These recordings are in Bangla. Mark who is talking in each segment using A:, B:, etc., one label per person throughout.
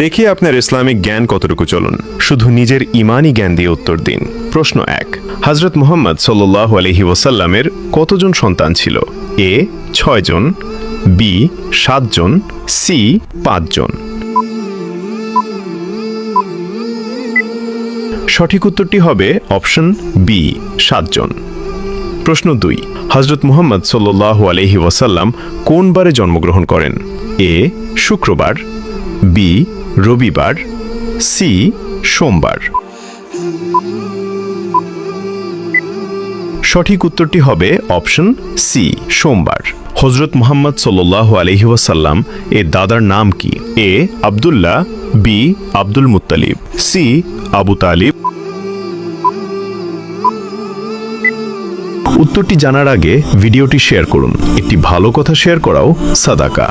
A: দেখি আপনার ইসলামিক জ্ঞান কতটুকু। চলুন শুধু নিজের ইমানি জ্ঞান দিয়ে উত্তর দিন। প্রশ্ন 1, হযরত মুহাম্মদ সাল্লাল্লাহু আলাইহি ওয়াসাল্লামের কতজন সন্তান ছিল? এ 6 জন, বি 7 জন, সি 5 জন। সঠিক উত্তরটি হবে অপশন বি 7 জন। প্রশ্ন 2, হযরত মুহাম্মদ সাল্লাল্লাহু আলাইহি ওয়াসাল্লাম কোন বারে জন্মগ্রহণ করেন? এ শুক্রবার, বি রবিবার, সি সোমবার। সঠিক উত্তরটি হবে অপশন সি সোমবার। হযরত মুহাম্মদ সাল্লাল্লাহু আলাইহি ওয়াসাল্লাম এর দাদার নাম কি? A Abdullah, B Abdul Muttalib, C Abu Talib. উত্তরটি জানার আগে ভিডিওটি শেয়ার করুন। একটি ভালো কথা শেয়ার করাও সাদাকা।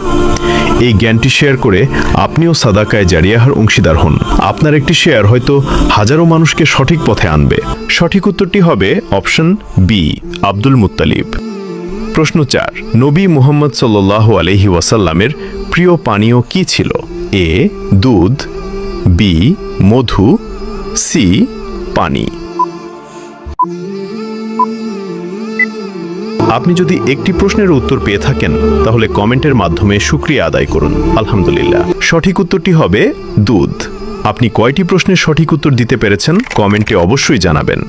A: এই জ্ঞানটি শেয়ার করে আপনিও সাদাকায়ে জারিয়াহর অংশীদার হন। আপনার একটি শেয়ার হয়তো হাজারো মানুষকে সঠিক পথে আনবে। সঠিক উত্তরটি হবে অপশন বি আব্দুল মুত্তালিব। প্রশ্ন 4, নবী মুহাম্মদ সাল্লাল্লাহু আলাইহি ওয়াসাল্লামের প্রিয় পানীয় কি ছিল? এ দুধ, বি মধু, সি পানি। আপনি যদি একটি প্রশ্নের উত্তর পেয়ে থাকেন তাহলে কমেন্টের মাধ্যমে শুকরিয়া আদায় করুন। আলহামদুলিল্লাহ। সঠিক উত্তরটি হবে দুধ। আপনি কয়টি প্রশ্নের সঠিক উত্তর দিতে পেরেছেন কমেন্টে অবশ্যই জানাবেন।